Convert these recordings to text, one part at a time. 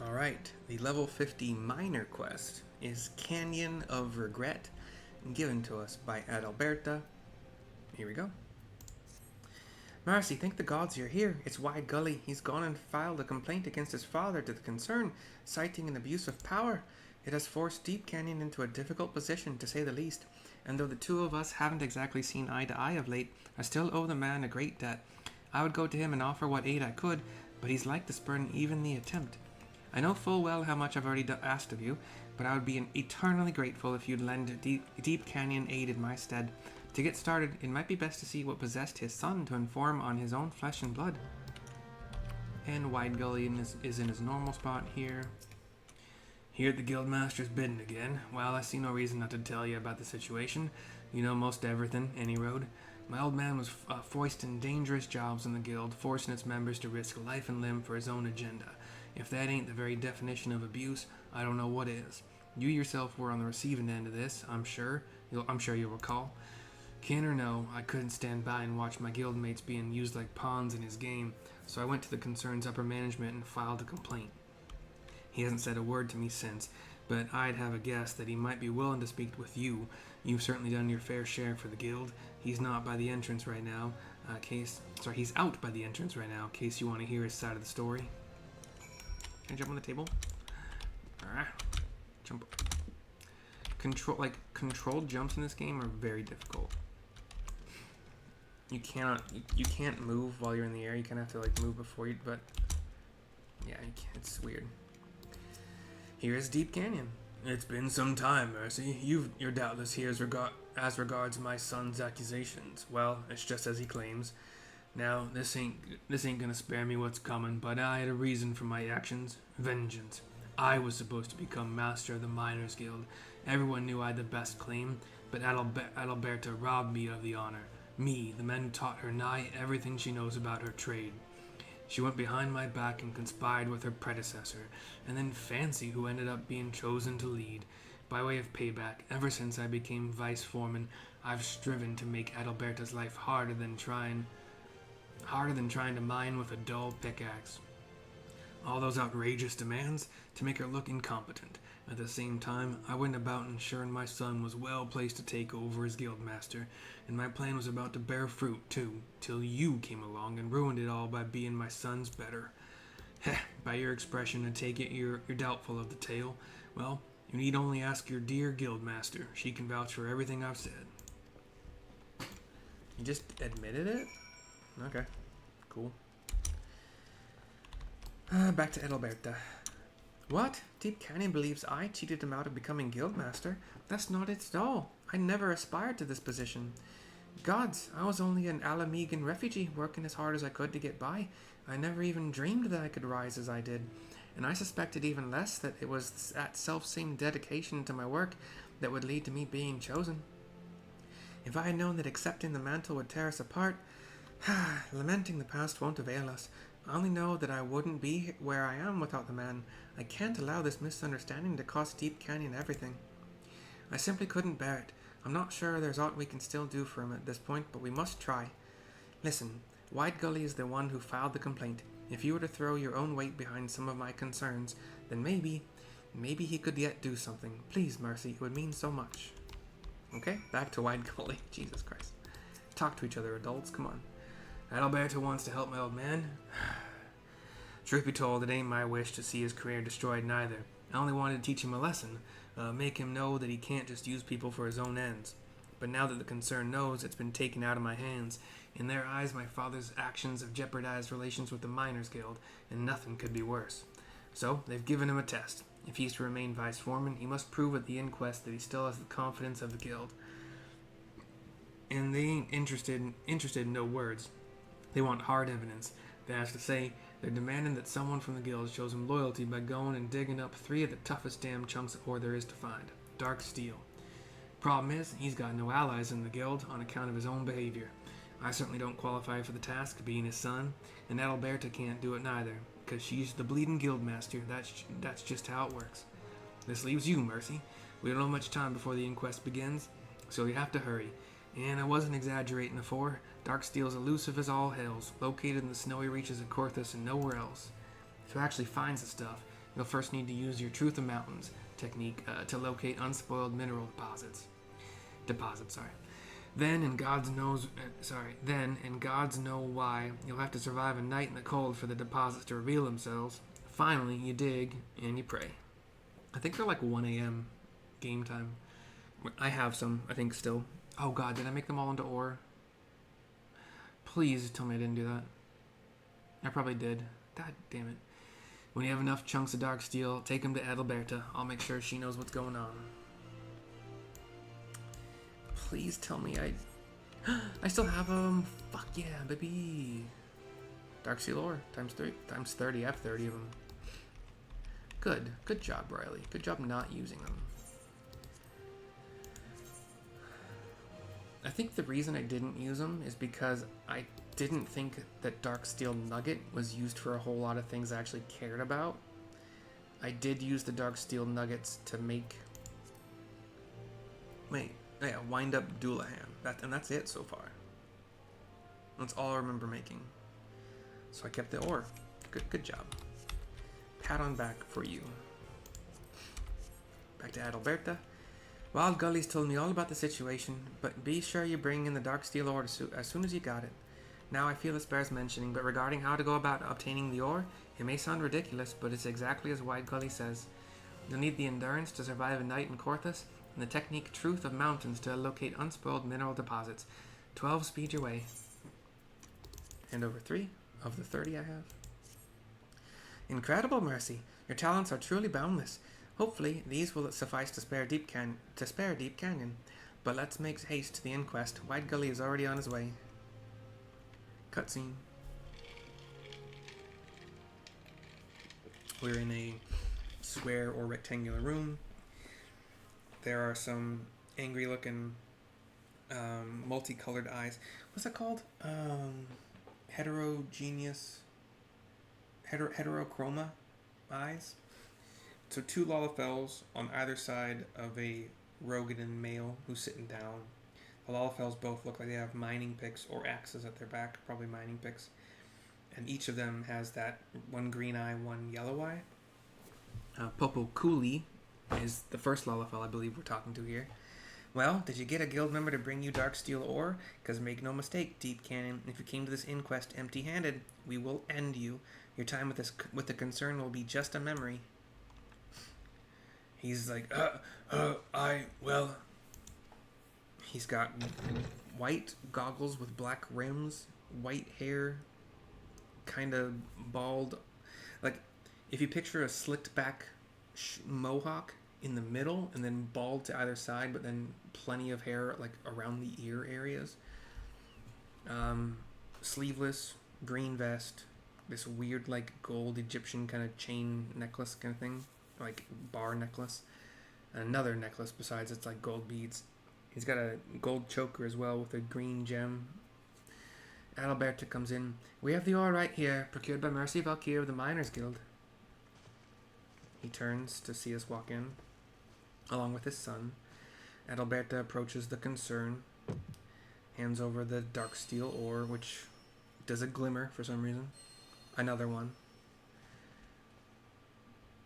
Alright, the level 50 minor quest is Canyon of Regret, given to us by Adalberta. Here we go. Marcy, thank the gods you're here. It's Wide Gulley. He's gone and filed a complaint against his father to the concern, citing an abuse of power. It has forced Deep Canyon into a difficult position, to say the least, and though the two of us haven't exactly seen eye to eye of late, I still owe the man a great debt. I would go to him and offer what aid I could, but he's like to spurn even the attempt. I know full well how much I've already asked of you, but I would be eternally grateful if you'd lend Deep Canyon aid in my stead. To get started, it might be best to see what possessed his son to inform on his own flesh and blood. And Wide Gulley is in his normal spot here. Here at the Guildmaster's bidding again. Well, I see no reason not to tell you about the situation. You know most everything, any road. My old man was foisting dangerous jobs in the guild, forcing its members to risk life and limb for his own agenda. If that ain't the very definition of abuse, I don't know what is. You yourself were on the receiving end of this, I'm sure you'll recall. Kin or no, I couldn't stand by and watch my guildmates being used like pawns in his game, so I went to the concern's upper management and filed a complaint. He hasn't said a word to me since, but I'd have a guess that he might be willing to speak with you. You've certainly done your fair share for the guild. He's not by the entrance right now, he's out by the entrance right now, in case you want to hear his side of the story. Can I jump on the table? Jump. Controlled jumps in this game are very difficult. You can't move while you're in the air. You kind of have to move before you, but yeah, it's weird. Here is Deep Canyon. It's been some time, Mercy. You're doubtless here as regards my son's accusations. Well, it's just as he claims. Now, this ain't gonna spare me what's coming, but I had a reason for my actions. Vengeance. I was supposed to become master of the Miners Guild. Everyone knew I had the best claim, but Adalberta robbed me of the honor. Me, the man who taught her nigh everything she knows about her trade. She went behind my back and conspired with her predecessor, and then Fancy, who ended up being chosen to lead. By way of payback, ever since I became vice foreman, I've striven to make Adalberta's life harder than trying to mine with a dull pickaxe. All those outrageous demands to make her look incompetent. At the same time, I went about ensuring my son was well placed to take over as guildmaster, and my plan was about to bear fruit too, till you came along and ruined it all by being my son's better. Heh, by your expression, I take it you're doubtful of the tale. Well, you need only ask your dear guildmaster. She can vouch for everything I've said. You just admitted it? Okay, cool. Back to Adalberta. What? Deep Canyon believes I cheated him out of becoming guildmaster? That's not it at all. I never aspired to this position. Gods, I was only an Alamegan refugee, working as hard as I could to get by. I never even dreamed that I could rise as I did. And I suspected even less that it was that self-same dedication to my work that would lead to me being chosen. If I had known that accepting the mantle would tear us apart, lamenting the past won't avail us. I only know that I wouldn't be where I am without the man. I can't allow this misunderstanding to cost Deep Canyon everything. I simply couldn't bear it. I'm not sure there's aught we can still do for him at this point, but we must try. Listen, Wide Gulley is the one who filed the complaint. If you were to throw your own weight behind some of my concerns, then maybe he could yet do something. Please, Mercy, it would mean so much. Okay, back to Wide Gulley. Jesus Christ. Talk to each other, adults, come on. Adalberta wants to help my old man. Truth be told, it ain't my wish to see his career destroyed neither. I only wanted to teach him a lesson, make him know that he can't just use people for his own ends. But now that the concern knows it's been taken out of my hands, in their eyes my father's actions have jeopardized relations with the Miners Guild, and nothing could be worse. So, they've given him a test. If he's to remain vice foreman, he must prove at the inquest that he still has the confidence of the guild. And they ain't interested in no words. They want hard evidence. That is to say, they're demanding that someone from the guild shows him loyalty by going and digging up 3 of the toughest damn chunks of ore there is to find. Dark steel. Problem is, he's got no allies in the guild on account of his own behavior. I certainly don't qualify for the task, being his son, and Adalberta can't do it neither, because she's the bleeding guildmaster. That's just how it works. This leaves you, Mercy. We don't have much time before the inquest begins, so you have to hurry. And I wasn't exaggerating afore. Darksteel's elusive as all hells, located in the snowy reaches of Corthus and nowhere else. If he actually finds the stuff, You'll first need to use your Truth of Mountains technique to locate unspoiled mineral deposits. Then, in God's know why, you'll have to survive a night in the cold for the deposits to reveal themselves. Finally, you dig and you pray. I think they're like 1 a.m. game time. I have some, I think, still. Oh god, did I make them all into ore? Please tell me I didn't do that. I probably did. God damn it. When you have enough chunks of dark steel, take them to Adalberta. I'll make sure she knows what's going on. Please tell me I still have them. Fuck yeah, baby. Dark steel ore times 30. I have 30 of them. Good job, Riley. Good job not using them. I think the reason I didn't use them is because I didn't think that dark steel nugget was used for a whole lot of things I actually cared about. I did use the dark steel nuggets to make wind up Doulahan. And that's it so far. That's all I remember making. So I kept the ore. Good job. Pat on back for you. Back to Adalberta. Wild Gulley's told me all about the situation, but be sure you bring in the dark steel ore as soon as you got it. Now I feel this bears mentioning, but regarding how to go about obtaining the ore, it may sound ridiculous, but it's exactly as Wild Gulley says. You'll need the endurance to survive a night in Corthus, and the technique Truth of Mountains to locate unspoiled mineral deposits. 12 speed your way. And over 3 of the 30 I have. Incredible, Mercy. Your talents are truly boundless. Hopefully, these will suffice to spare Deep Canyon. But let's make haste to the inquest. White Gulley is already on his way. Cutscene. We're in a square or rectangular room. There are some angry-looking, multicolored eyes. What's that called? Heterochroma eyes. So 2 Lalafels on either side of a Rogadan male who's sitting down. The Lalafels both look like they have mining picks or axes at their back, probably mining picks. And each of them has that one green eye, one yellow eye. Popo Cooley is the first Lalafell I believe we're talking to here. Well, did you get a guild member to bring you dark steel ore? Because make no mistake, Deep Canyon, if you came to this inquest empty-handed, we will end you. Your time with the concern will be just a memory. He's like, he's got white goggles with black rims, white hair, kind of bald. Like, if you picture a slicked back mohawk in the middle and then bald to either side, but then plenty of hair like around the ear areas. Sleeveless, green vest, this weird like gold Egyptian kind of chain necklace kind of thing, like bar necklace. Another necklace besides it's like gold beads. He's got a gold choker as well with a green gem. Adalberta comes in. We have the ore right here, procured by Mercy Valkyrie of the Miners Guild. He turns to see us walk in, along with his son. Adalberta approaches the concern, hands over the dark steel ore, which does a glimmer for some reason. Another one.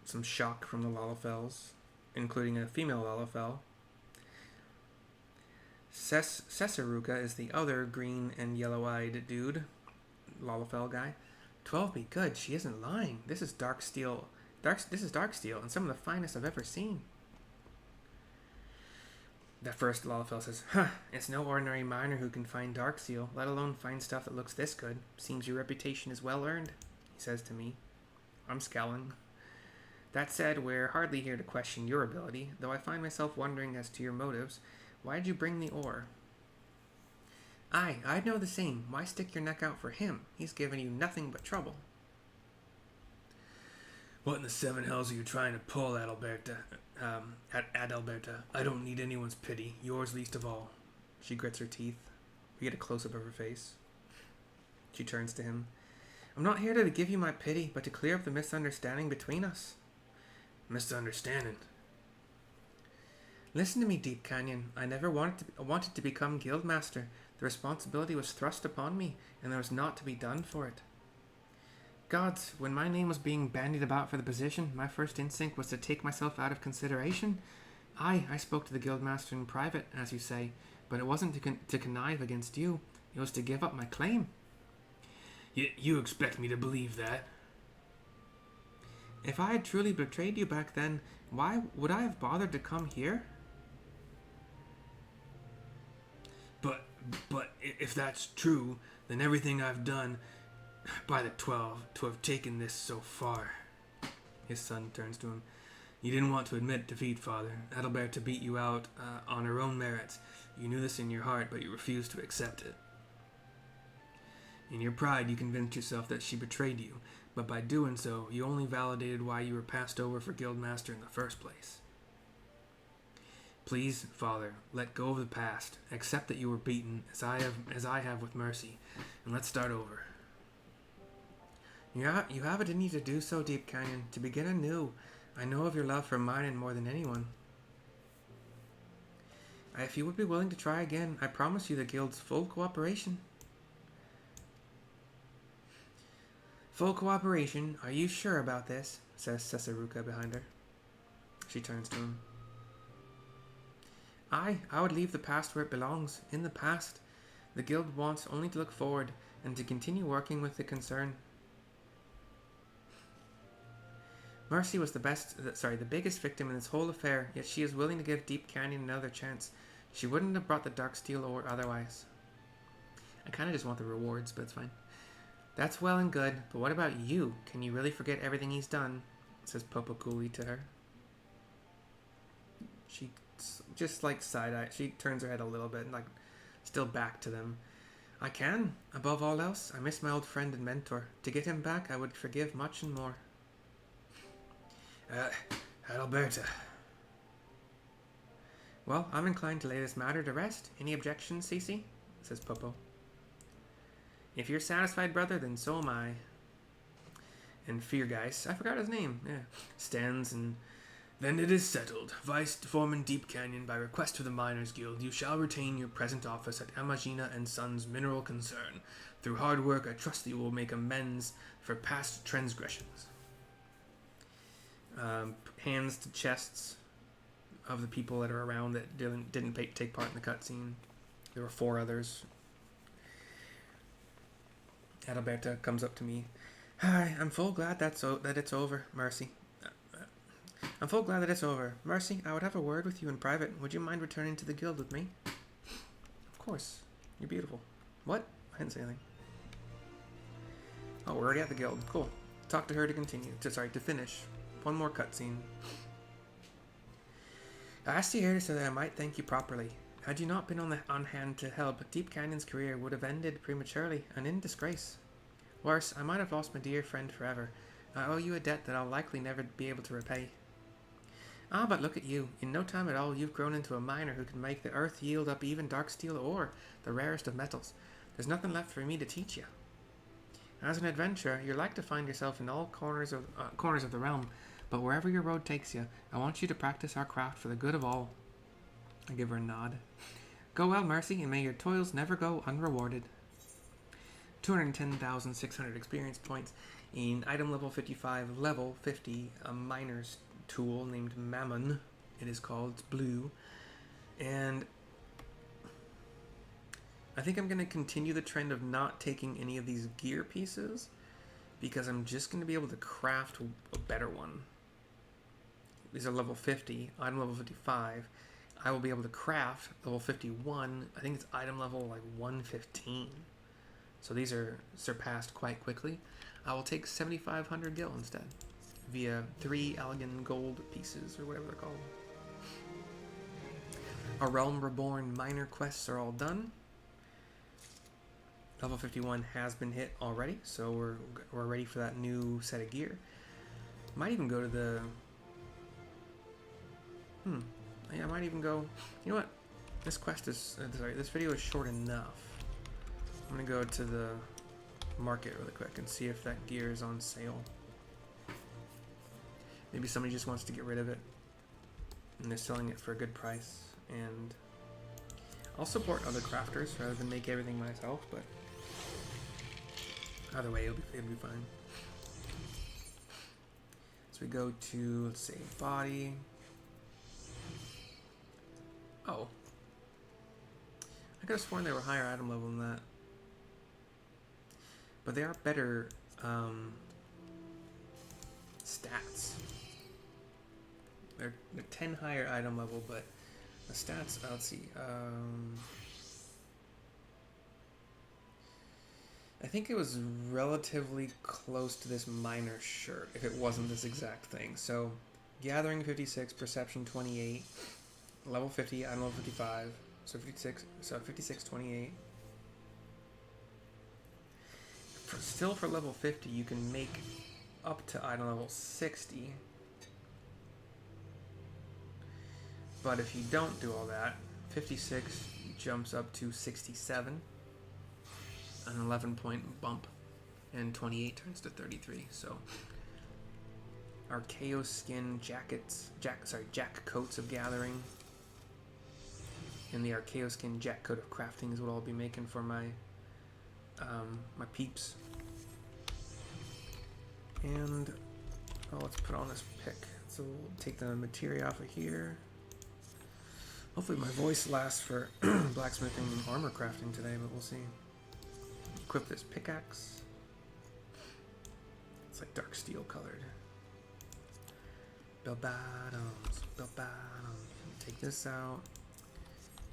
Some shock from the Lalafels, including a female Lalafell. Cesaruka is the other green and yellow-eyed dude, Lalafell guy. 12 be good. She isn't lying. This is dark steel. This is dark steel, and some of the finest I've ever seen. That first Lalafell says, it's no ordinary miner who can find dark steel, let alone find stuff that looks this good. Seems your reputation is well earned, he says to me. I'm scowling. That said, we're hardly here to question your ability, though I find myself wondering as to your motives. Why'd you bring the ore? I'd know the same. Why stick your neck out for him? He's given you nothing but trouble. What in the 7 hells are you trying to pull, Adalberta? Adalberta, I don't need anyone's pity, yours least of all. She grits her teeth. We get a close-up of her face. She turns to him. I'm not here to give you my pity, but to clear up the misunderstanding between us. Misunderstanding? Listen to me, Deep Canyon. I never wanted to become Guildmaster. The responsibility was thrust upon me, and there was naught to be done for it. Gods, when my name was being bandied about for the position, my first instinct was to take myself out of consideration. I spoke to the guildmaster in private, as you say, but it wasn't to connive against you. It was to give up my claim. You expect me to believe that? If I had truly betrayed you back then, why would I have bothered to come here? But if that's true, then everything I've done, by the 12, to have taken this so far. His son turns to him. You didn't want to admit defeat, Father. Adalberta beat you out on her own merits. You knew this in your heart, but you refused to accept it. In your pride, you convinced yourself that she betrayed you, but by doing so, you only validated why you were passed over for Guildmaster in the first place. Please, Father, let go of the past. Accept that you were beaten, as I have with Mercy, and let's start over. You have it in you to do so, Deep Canyon, to begin anew. I know of your love for mine more than anyone. If you would be willing to try again, I promise you the Guild's full cooperation. Full cooperation? Are you sure about this? Says Cesaruka behind her. She turns to him. I would leave the past where it belongs, in the past. The Guild wants only to look forward and to continue working with the concern. Mercy was the biggest victim in this whole affair, yet she is willing to give Deep Canyon another chance. She wouldn't have brought the Darksteel or otherwise. I kind of just want the rewards, but it's fine. That's well and good, but what about you? Can you really forget everything he's done? Says Popo Gulley to her. She just like side-eye. She turns her head a little bit and like still back to them. I can. Above all else, I miss my old friend and mentor. To get him back, I would forgive much and more. Adalberta. Well, I'm inclined to lay this matter to rest. Any objections, Cece? Says Popo. If you're satisfied, brother, then so am I. And Feargeist, I forgot his name, stands and... Then it is settled. Vice Foreman Deep Canyon, by request of the Miners Guild, you shall retain your present office at Amagina and Sons Mineral Concern. Through hard work, I trust that you will make amends for past transgressions. Hands to chests of the people that are around that didn't take part in the cutscene. There were 4 others. Adalberta comes up to me. Hi, I'm full glad that it's over, Mercy. I'm full glad that it's over. Mercy, I would have a word with you in private. Would you mind returning to the guild with me? Of course. You're beautiful. What? I didn't say anything. Oh, we're already at the guild. Cool. Talk to her to continue. To finish. One more cutscene. I asked you here so that I might thank you properly. Had you not been on hand to help, Deep Canyon's career would have ended prematurely and in disgrace. Worse, I might have lost my dear friend forever. I owe you a debt that I'll likely never be able to repay. Ah, but look at you. In no time at all, you've grown into a miner who can make the earth yield up even Darksteel ore, the rarest of metals. There's nothing left for me to teach you. As an adventurer, you're like to find yourself in all corners of the realm, but wherever your road takes you, I want you to practice our craft for the good of all. I give her a nod. Go well, Mercy, and may your toils never go unrewarded. 210,600 experience points in item level 55, level 50, a miner's tool named Mammon. It is called. It's blue. And I think I'm going to continue the trend of not taking any of these gear pieces because I'm just going to be able to craft a better one. These are level 50, item level 55. I will be able to craft level 51. I think it's item level like 115. So these are surpassed quite quickly. I will take 7,500 gil instead via 3 Allegan gold pieces or whatever they're called. Our Realm Reborn minor quests are all done. Level 51 has been hit already, so we're ready for that new set of gear. Might even go to the... Yeah, I might even go... You know what? This quest is... this video is short enough. I'm gonna go to the market really quick and see if that gear is on sale. Maybe somebody just wants to get rid of it and they're selling it for a good price. And I'll support other crafters rather than make everything myself, but either way, it'll be fine. So we go to, let's say, body. Oh. I could have sworn they were higher item level than that. But they are better stats. They're 10 higher item level, but the stats, let's see. I think it was relatively close to this minor shirt, if it wasn't this exact thing. So, Gathering 56, Perception 28, level 50, item level 55, so 56, 28. Still for level 50, you can make up to item level 60. But if you don't do all that, 56 jumps up to 67, an 11-point bump, and 28 turns to 33. So, Archaeo skin jackets, jack coats of gathering, and the Archaeo skin jack coat of crafting is what I'll be making for my my peeps. And let's put on this pick. So we'll take the materia off of here. Hopefully my voice lasts for blacksmithing and armor crafting today, but we'll see. Equip this pickaxe. It's like dark steel colored. Bell bottoms, bell bottoms. Take this out.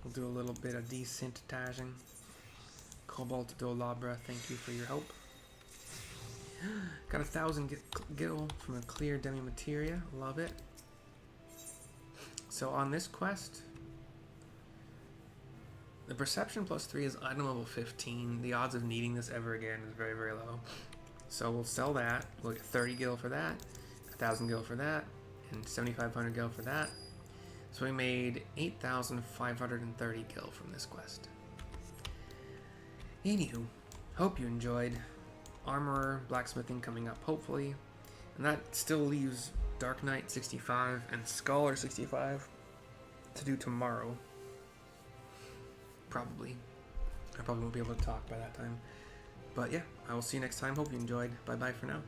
We'll do a little bit of desynthesizing. Cobalt Dolabra, thank you for your help. Got 1,000 gil from a clear demi materia. Love it. So on this quest, the perception +3 is item level 15. The odds of needing this ever again is very, very low. So we'll sell that. We'll get 30 gil for that, 1,000 gil for that, and 7,500 gil for that. So we made 8,530 gil from this quest. Anywho, hope you enjoyed. Armorer, blacksmithing coming up hopefully. And that still leaves Dark Knight 65 and Scholar 65 to do tomorrow. Probably. I probably won't be able to talk by that time. But yeah, I will see you next time. Hope you enjoyed. Bye bye for now.